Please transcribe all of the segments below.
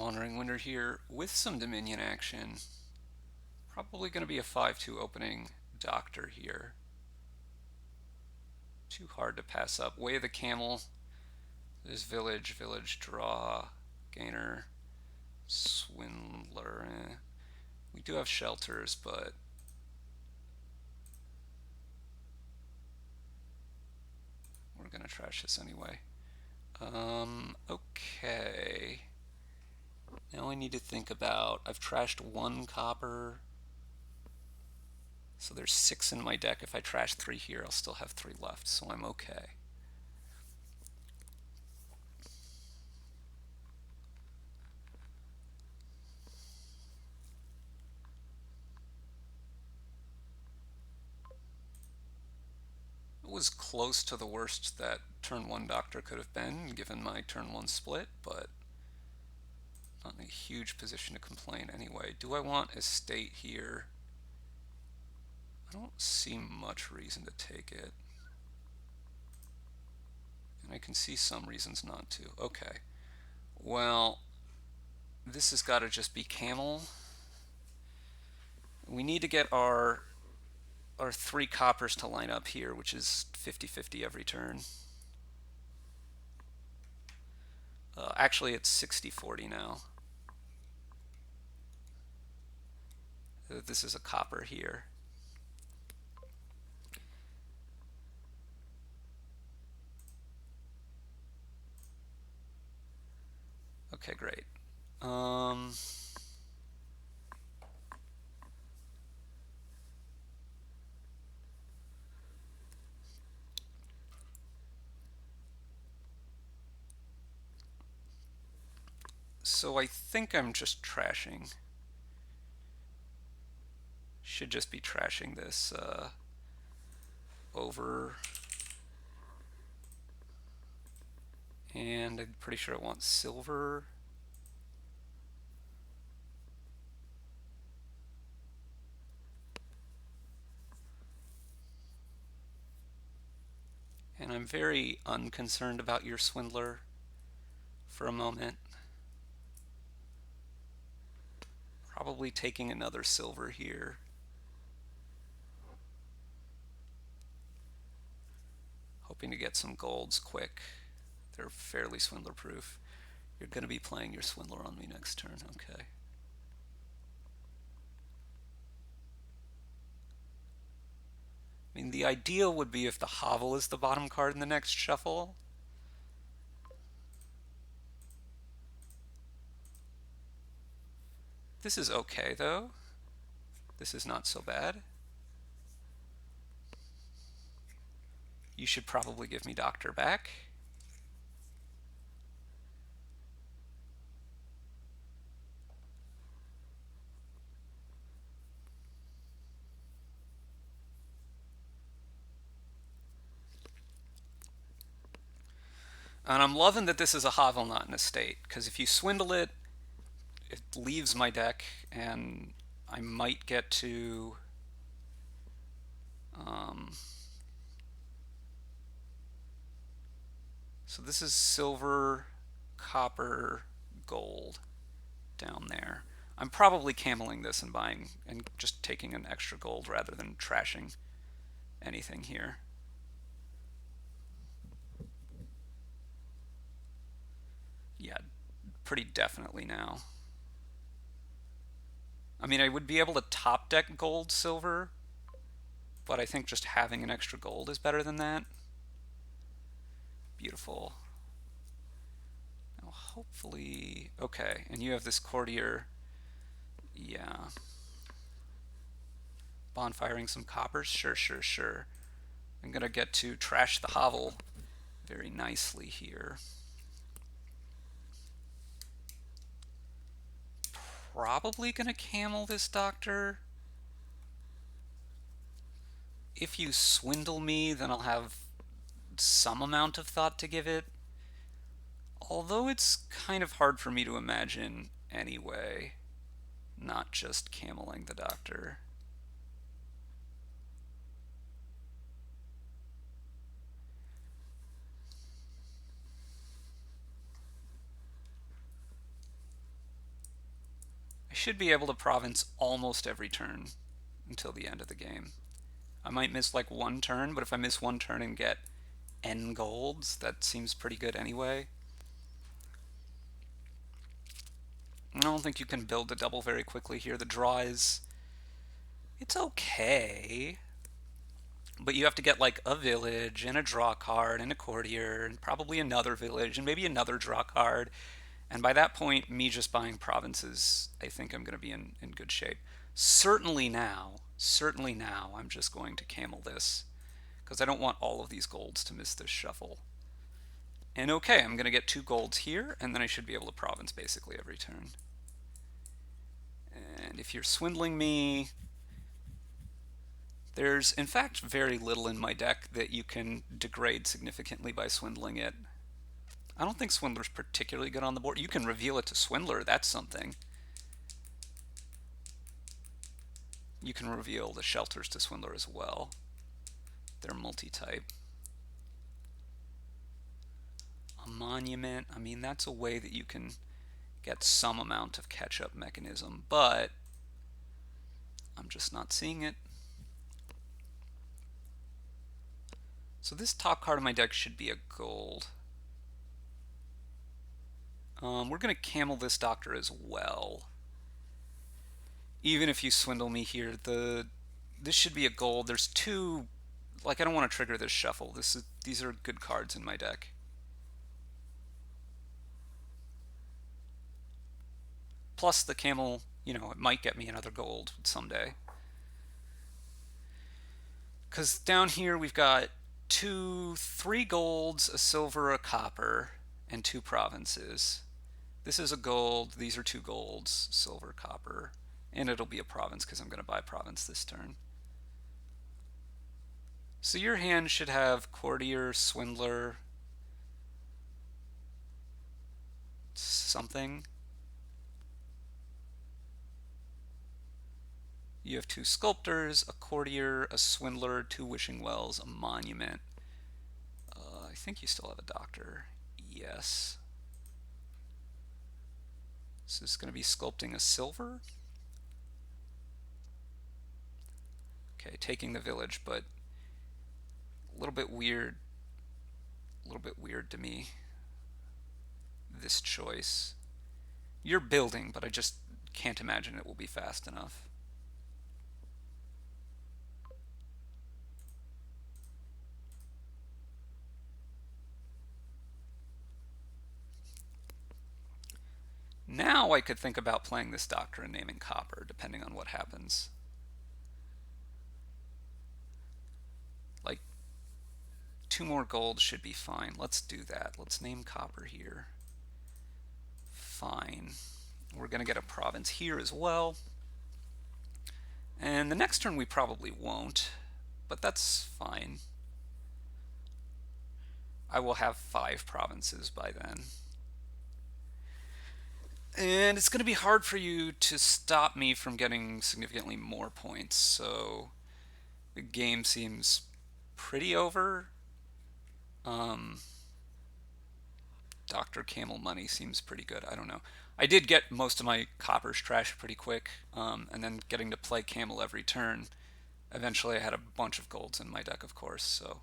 WanderingWinder here with some Dominion action. Probably going to be a 5-2 opening Doctor here. Too hard to pass up. Way of the Camel. There's Village, Village, Draw, Gainer, Swindler. We do have Shelters, but we're going to trash this anyway. Okay. Now I need to think about, I've trashed 1 copper. So there's 6 in my deck. If I trash 3 here, I'll still have 3 left, so I'm okay. It was close to the worst that turn 1 Doctor could have been, given my turn 1 split, but not in a huge position to complain anyway. Do I want Estate here? I don't see much reason to take it. And I can see some reasons not to. Okay. Well, this has got to just be Camel. We need to get our 3 coppers to line up here, which is 50-50 every turn. Actually, it's 60-40 now. This is a copper here. Okay, great. So I think I'm just trashing. Should just be trashing this over. And I'm pretty sure it wants silver. And I'm very unconcerned about your Swindler for a moment. Probably taking another silver here. Hoping to get some golds quick. They're fairly Swindler proof. You're going to be playing your Swindler on me next turn, okay. I mean, the ideal would be if the Hovel is the bottom card in the next shuffle. This is okay, though. This is not so bad. You should probably give me Doctor back. And I'm loving that this is a Hovel, not an Estate, because if you swindle it, it leaves my deck, and I might get to so this is silver, copper, gold down there. I'm probably cameling this and buying and just taking an extra gold rather than trashing anything here. Yeah, pretty definitely now. I mean, I would be able to top deck gold, silver, but I think just having an extra gold is better than that. Beautiful. Now, hopefully, okay, and you have this courtier. Yeah. Bonfiring some coppers? Sure, sure, sure. I'm gonna get to trash the Hovel very nicely here. Probably gonna camel this Doctor. If you swindle me, then I'll have some amount of thought to give it. Although it's kind of hard for me to imagine anyway, not just cameling the Doctor. should be able to province almost every turn until the end of the game. I might miss like one turn, but if I miss one turn and get N golds, that seems pretty good anyway. I don't think you can build a double very quickly here. The draw is... it's okay, but you have to get like a village and a draw card and a courtier and probably another village and maybe another draw card. And by that point, me just buying provinces, I think I'm going to be in good shape. Certainly now, I'm just going to camel this because I don't want all of these golds to miss this shuffle. And okay, I'm going to get 2 golds here, and then I should be able to province basically every turn. And if you're swindling me, there's in fact very little in my deck that you can degrade significantly by swindling it. I don't think Swindler's particularly good on the board. You can reveal it to Swindler, that's something. You can reveal the shelters to Swindler as well. They're multi-type. A monument, I mean, that's a way that you can get some amount of catch-up mechanism, but I'm just not seeing it. So this top card of my deck should be a gold. We're going to camel this doctor as well. Even if you swindle me here, this should be a gold. There's 2, like I don't want to trigger this shuffle. These are good cards in my deck. Plus the camel, you know, it might get me another gold someday. Because down here we've got 3 golds, a silver, a copper, and 2 provinces. This is a gold, these are 2 golds, silver, copper, and it'll be a province because I'm going to buy province this turn. So your hand should have courtier, swindler, something. You have 2 sculptors, a courtier, a swindler, 2 wishing wells, a monument. I think you still have a doctor. Yes. So this is going to be sculpting a silver. Okay, taking the village, but a little bit weird. A little bit weird to me, this choice. You're building, but I just can't imagine it will be fast enough. Now I could think about playing this doctor and naming copper, depending on what happens. Like, 2 more gold should be fine. Let's do that. Let's name copper here. Fine. We're going to get a province here as well. And the next turn we probably won't, but that's fine. I will have 5 provinces by then. And it's going to be hard for you to stop me from getting significantly more points, so the game seems pretty over. Dr. Camel Money seems pretty good. I don't know. I did get most of my coppers trashed pretty quick, and then getting to play Camel every turn. Eventually I had a bunch of golds in my deck, of course, so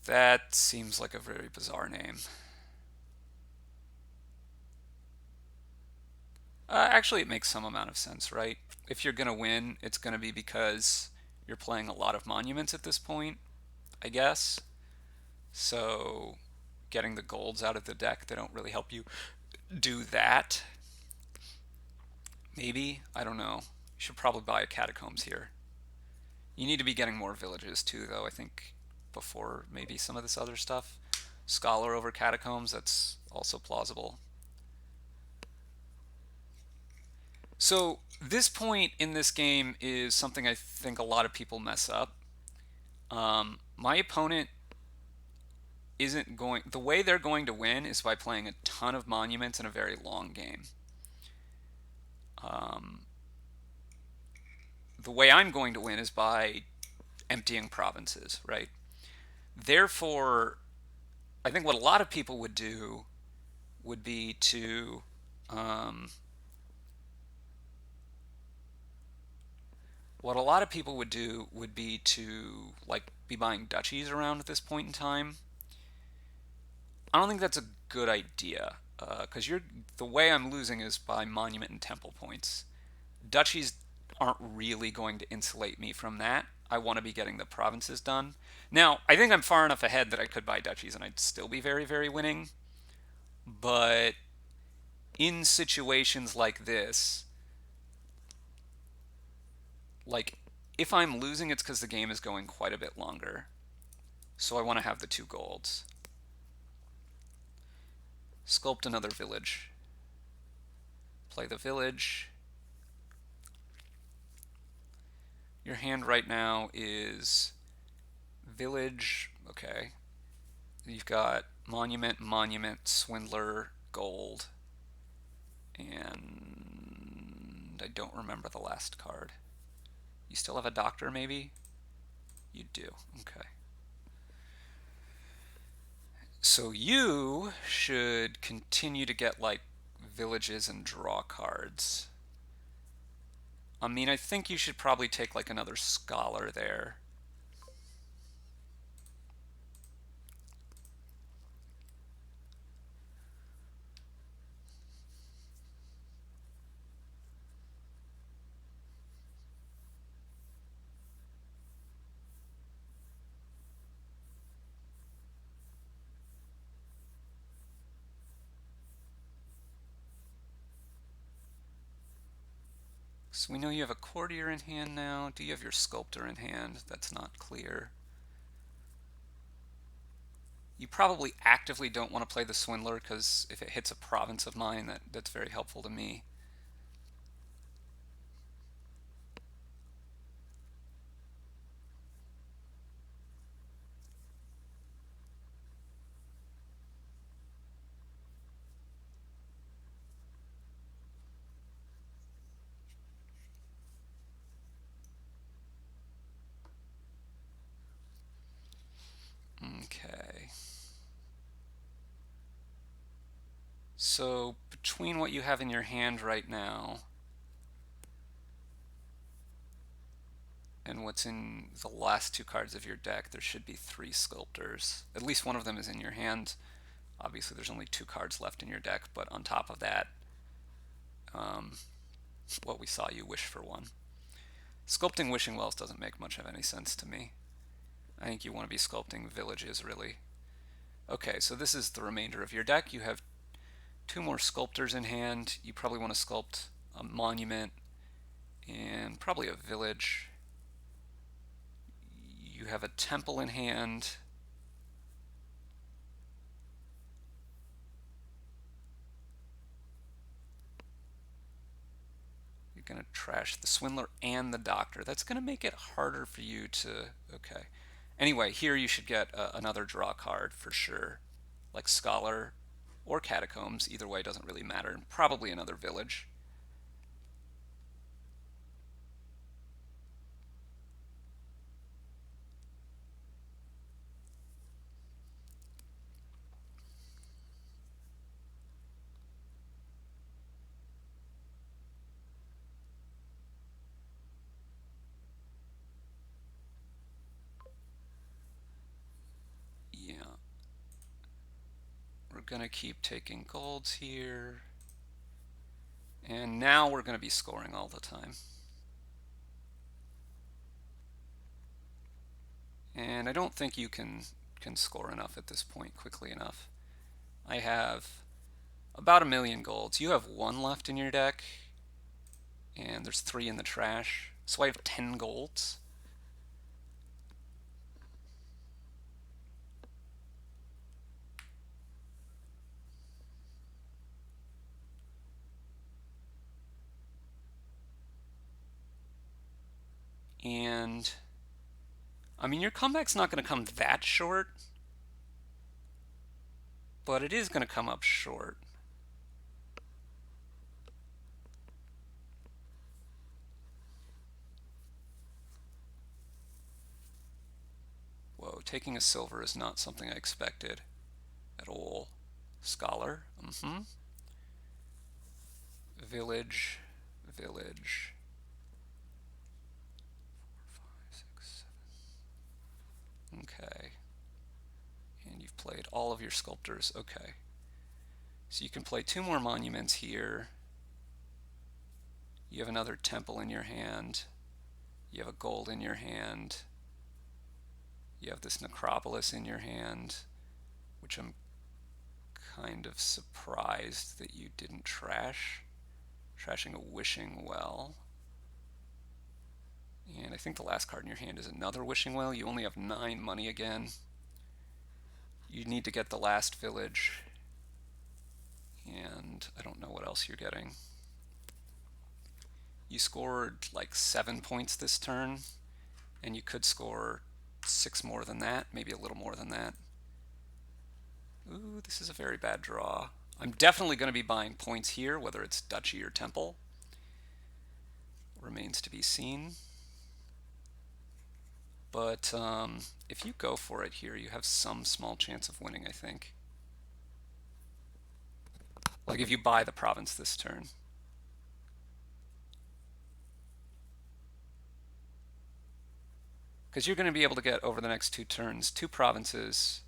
that seems like a very bizarre name. Actually, it makes some amount of sense, right? If you're going to win, it's going to be because you're playing a lot of monuments at this point, I guess. So getting the golds out of the deck, they don't really help you do that. Maybe, I don't know. You should probably buy a catacombs here. You need to be getting more villages too, though, I think, before maybe some of this other stuff. Scholar over catacombs, that's also plausible. So this point in this game is something I think a lot of people mess up. My opponent isn't going... the way they're going to win is by playing a ton of monuments in a very long game. The way I'm going to win is by emptying provinces, right? Therefore, I think what a lot of people would do would be to Um, what a lot of people would do would be to like be buying duchies around at this point in time. I don't think that's a good idea because you're the way I'm losing is by monument and temple points. Duchies aren't really going to insulate me from that. I want to be getting the provinces done. Now, I think I'm far enough ahead that I could buy duchies and I'd still be very, very winning. But in situations like this, like if I'm losing, it's because the game is going quite a bit longer. So I want to have the two golds. Sculpt another village. Play the village. Your hand right now is village. Okay. You've got monument, monument, swindler, gold, and I don't remember the last card. You still have a doctor, maybe? You do. Okay. So you should continue to get like villages and draw cards. I mean, I think you should probably take like another scholar there. So we know you have a courtier in hand now. Do you have your sculptor in hand? That's not clear. You probably actively don't want to play the swindler because if it hits a province of mine, that's very helpful to me. Okay. So between what you have in your hand right now and what's in the last two cards of your deck, there should be three sculptors. At least one of them is in your hand. Obviously, there's only two cards left in your deck, but on top of that, um, what we saw, you wish for one. Sculpting wishing wells doesn't make much of any sense to me. I think you want to be sculpting villages, really. Okay, so this is the remainder of your deck. You have two more sculptors in hand. You probably want to sculpt a monument and probably a village. You have a temple in hand. You're going to trash the swindler and the doctor. That's going to make it harder for you to... Okay. Anyway, here you should get another draw card for sure. Like Scholar or Catacombs. Either way doesn't really matter. And probably another village. Yeah. We're going to keep taking golds here. And now we're going to be scoring all the time. And I don't think you can score enough at this point quickly enough. I have about 1,000,000 golds. You have one left in your deck, and there's 3 in the trash. So I have 10 golds. And I mean, your comeback's not going to come that short, but it is going to come up short. Whoa, taking a silver is not something I expected at all. Scholar? Mm-hmm. village, village. 4, 5, 6, 7. Okay. And you've played all of your sculptors. Okay. So you can play 2 more monuments here. You have another temple in your hand. You have a gold in your hand. You have this necropolis in your hand, which I'm kind of surprised that you didn't trash. Trashing a wishing well. And I think the last card in your hand is another wishing well. You only have 9 money again. You need to get the last village. And I don't know what else you're getting. You scored like 7 points this turn, and you could score 6 more than that, maybe a little more than that. Ooh, this is a very bad draw. I'm definitely going to be buying points here, whether it's duchy or temple. Remains to be seen. But if you go for it here, you have some small chance of winning, I think. Like if you buy the province this turn. Because you're going to be able to get, over the next 2 turns, 2 provinces.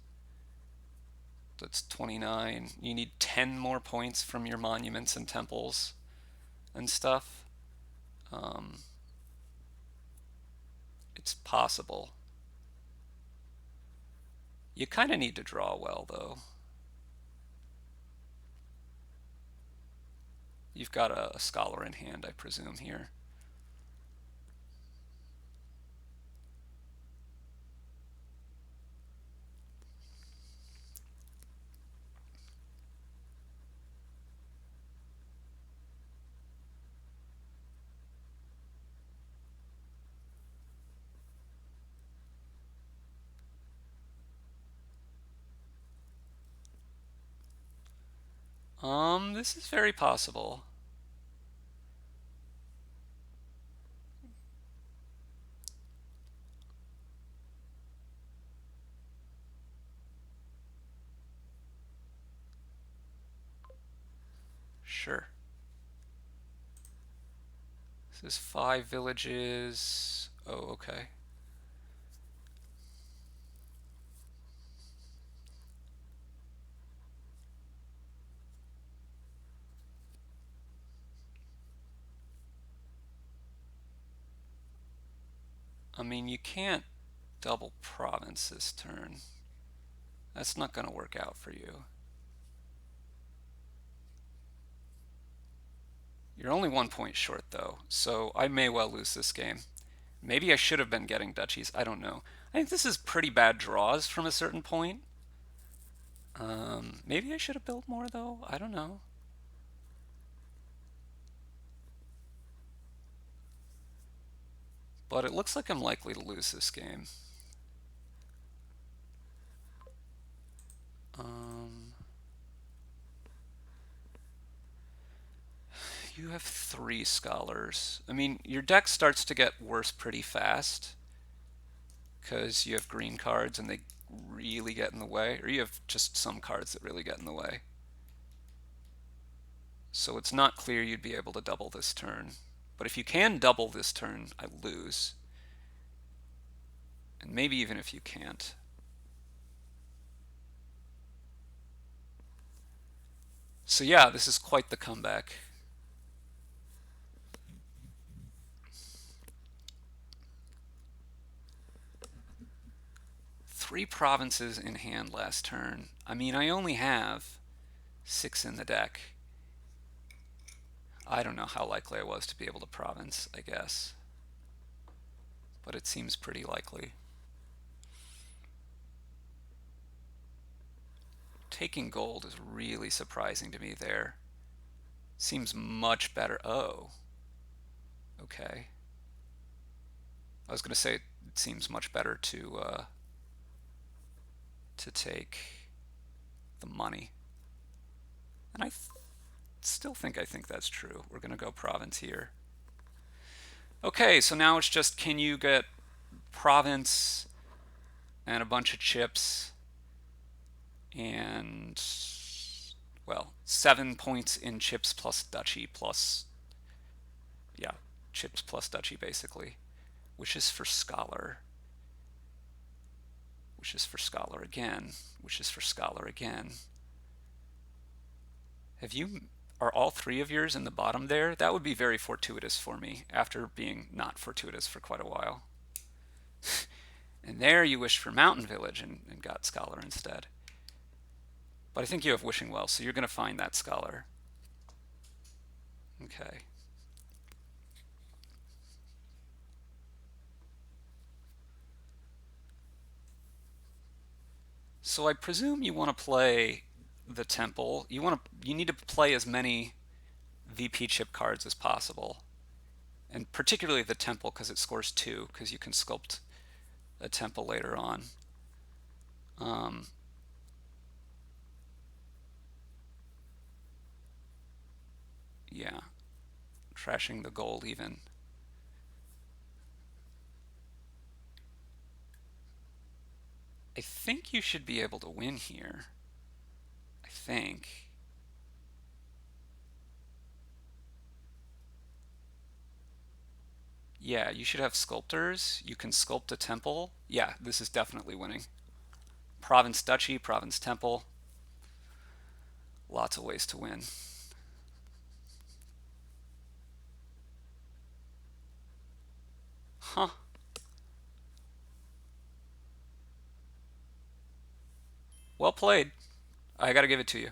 That's 29. You need 10 more points from your monuments and temples and stuff. It's possible. You kind of need to draw well, though. You've got a scholar in hand, I presume, here. This is very possible. Sure. This is 5 villages. Oh, okay. I mean, you can't double province this turn. That's not going to work out for you. You're only 1 point short, though, so I may well lose this game. Maybe I should have been getting duchies. I don't know. I think this is pretty bad draws from a certain point. Maybe I should have built more, though. I don't know. But it looks like I'm likely to lose this game. You have 3 scholars. I mean, your deck starts to get worse pretty fast because you have green cards and they really get in the way, or you have just some cards that really get in the way. So it's not clear you'd be able to double this turn. But if you can double this turn, I lose. And maybe even if you can't. So yeah, this is quite the comeback. Three provinces in hand last turn. I mean, I only have 6 in the deck. I don't know how likely I was to be able to province, I guess. But it seems pretty likely. Taking gold is really surprising to me there. Seems much better. Oh. Okay. I was going to say it seems much better to take the money. And I still think that's true. We're going to go province here. Okay, so now it's just, can you get province and a bunch of chips and Well, 7 points in chips plus duchy plus, yeah, chips plus duchy basically. Wishes for scholar. Wishes for scholar again. Wishes for scholar again. Have you, are all three of yours in the bottom there? That would be very fortuitous for me after being not fortuitous for quite a while. And there you wished for Mountain Village and got Scholar instead. But I think you have Wishing Well, so you're going to find that Scholar. Okay. So I presume you want to play the Temple. You need to play as many VP chip cards as possible. And particularly the Temple because it scores 2 because you can sculpt a Temple later on. Um, yeah, trashing the goal even. I think you should be able to win here. I think. Yeah, you should have sculptors. You can sculpt a temple. Yeah, this is definitely winning. Province Duchy, Province Temple. Lots of ways to win. Huh. Well played. I gotta give it to you.